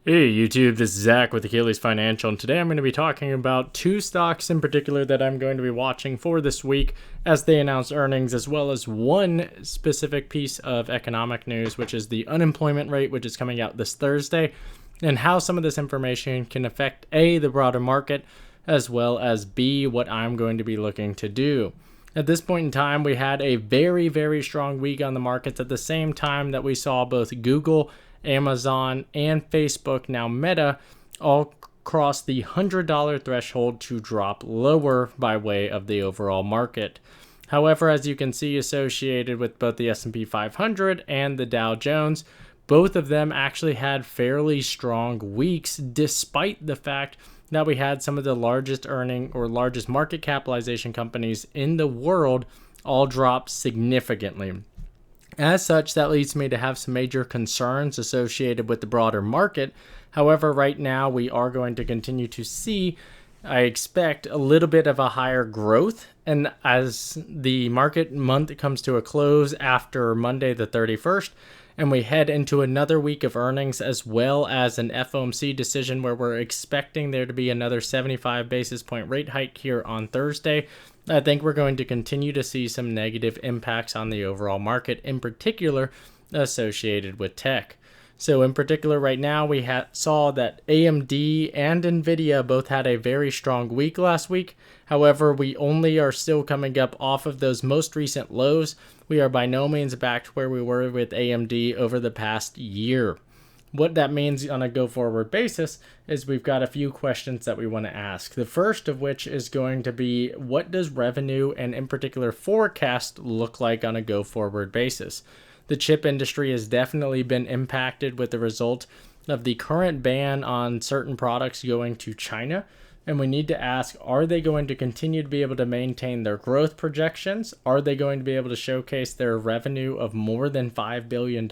Hey YouTube, this is Zach with Achilles Financial, and today I'm going to be talking about two stocks in particular that I'm going to be watching for this week as they announce earnings, as well as one specific piece of economic news, which is the unemployment rate, which is coming out this Thursday, and how some of this information can affect A, the broader market, as well as B, what I'm going to be looking to do. At this point in time, we had a very strong week on the markets at the same time that we saw both Google, Amazon, and Facebook, now Meta, all cross the $100 threshold to drop lower by way of the overall market. However, as you can see, associated with both the S&P 500 and the Dow Jones, both of them actually had fairly strong weeks, despite the fact that we had some of the largest earning or largest market capitalization companies in the world all drop significantly. As such, that leads me to have some major concerns associated with the broader market. However, right now we are going to continue to see, I expect, a little bit of a higher growth. And as the market month comes to a close after Monday the 31st, and we head into another week of earnings, as well as an FOMC decision where we're expecting there to be another 75 basis point rate hike here on Thursday, I think we're going to continue to see some negative impacts on the overall market, in particular associated with tech. So in particular, right now, we saw that AMD and NVIDIA both had a very strong week last week. However, we only are still coming up off of those most recent lows. We are by no means back to where we were with AMD over the past year. What that means on a go-forward basis is we've got a few questions that we want to ask. The first of which is going to be, what does revenue and in particular forecast look like on a go-forward basis? The chip industry has definitely been impacted with the result of the current ban on certain products going to China. And we need to ask, are they going to continue to be able to maintain their growth projections? Are they going to be able to showcase their revenue of more than $5 billion?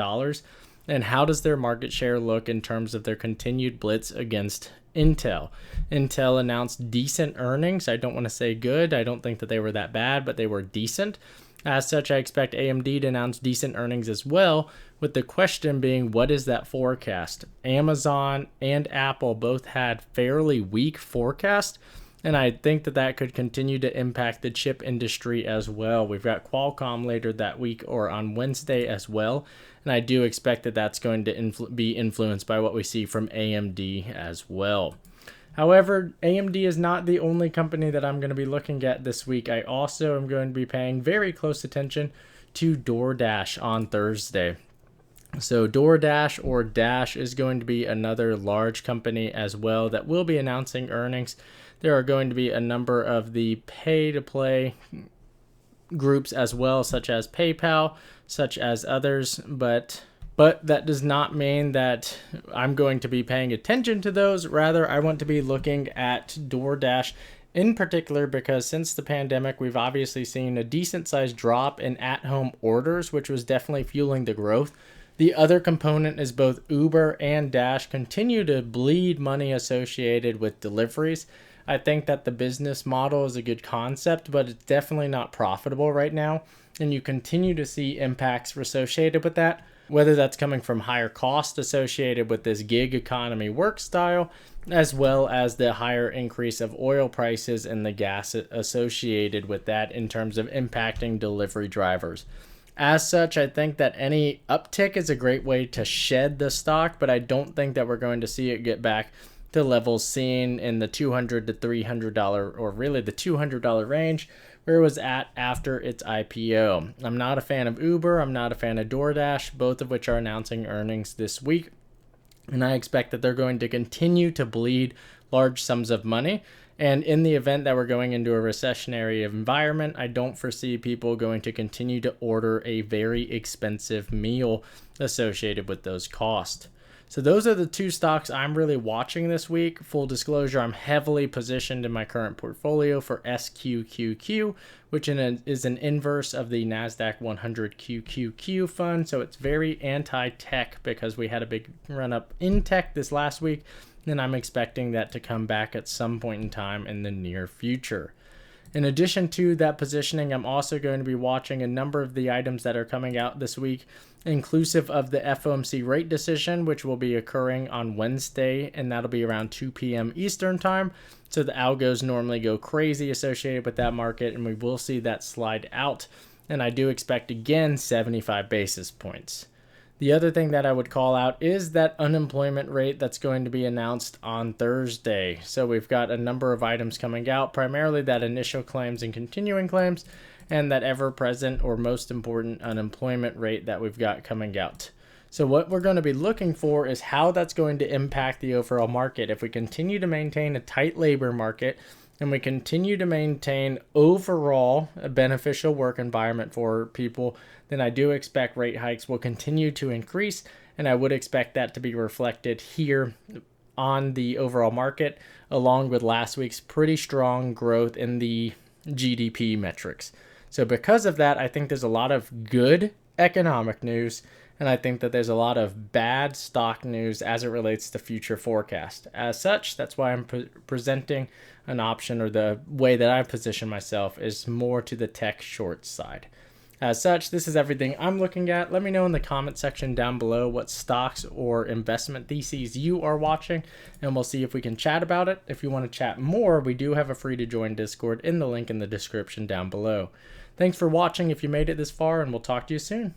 And how does their market share look in terms of their continued blitz against Intel? Intel announced decent earnings. I don't want to say good. I don't think that they were that bad, but they were decent. As such, I expect AMD to announce decent earnings as well, with the question being, what is that forecast? Amazon and Apple both had fairly weak forecasts, and I think that that could continue to impact the chip industry as well. We've got Qualcomm later that week or on Wednesday as well, and I do expect that that's going to be influenced by what we see from AMD as well. However, AMD is not the only company that I'm going to be looking at this week. I also am going to be paying very close attention to DoorDash on Thursday. So DoorDash or Dash is going to be another large company as well that will be announcing earnings. There are going to be a number of the pay-to-play groups as well, such as PayPal, such as others, but that does not mean that I'm going to be paying attention to those. Rather, I want to be looking at DoorDash in particular because since the pandemic, we've obviously seen a decent sized drop in at-home orders, which was definitely fueling the growth. The other component is both Uber and Dash continue to bleed money associated with deliveries. I think that the business model is a good concept, but it's definitely not profitable right now. And you continue to see impacts associated with that, whether that's coming from higher cost associated with this gig economy work style, as well as the higher increase of oil prices and the gas associated with that in terms of impacting delivery drivers. As such, I think that any uptick is a great way to shed the stock, but I don't think that we're going to see it get back to levels seen in the $200 to $300 or really the $200 range where it was at after its IPO. I'm not a fan of Uber. I'm not a fan of DoorDash, both of which are announcing earnings this week. And I expect that they're going to continue to bleed large sums of money. And in the event that we're going into a recessionary environment, I don't foresee people going to continue to order a very expensive meal associated with those costs. So those are the two stocks I'm really watching this week. Full disclosure, I'm heavily positioned in my current portfolio for SQQQ, which is an inverse of the NASDAQ 100 QQQ fund. So it's very anti-tech because we had a big run up in tech this last week, and I'm expecting that to come back at some point in time in the near future. In addition to that positioning, I'm also going to be watching a number of the items that are coming out this week, inclusive of the FOMC rate decision, which will be occurring on Wednesday, and that'll be around 2 p.m. Eastern time. So the algos normally go crazy associated with that market, and we will see that slide out. And I do expect, again, 75 basis points. The other thing that I would call out is that unemployment rate that's going to be announced on Thursday. So we've got a number of items coming out, primarily that initial claims and continuing claims, and that ever-present or most important unemployment rate that we've got coming out. So what we're going to be looking for is how that's going to impact the overall market. If we continue to maintain a tight labor market and we continue to maintain overall a beneficial work environment for people, then I do expect rate hikes will continue to increase, and I would expect that to be reflected here on the overall market, along with last week's pretty strong growth in the GDP metrics. So because of that, I think there's a lot of good economic news, and I think that there's a lot of bad stock news as it relates to future forecast. As such, that's why I'm presenting an option, or the way that I position myself is more to the tech short side. As such, this is everything I'm looking at. Let me know in the comment section down below what stocks or investment theses you are watching, and we'll see if we can chat about it. If you want to chat more, we do have a free to join Discord in the link in the description down below. Thanks for watching if you made it this far, and we'll talk to you soon.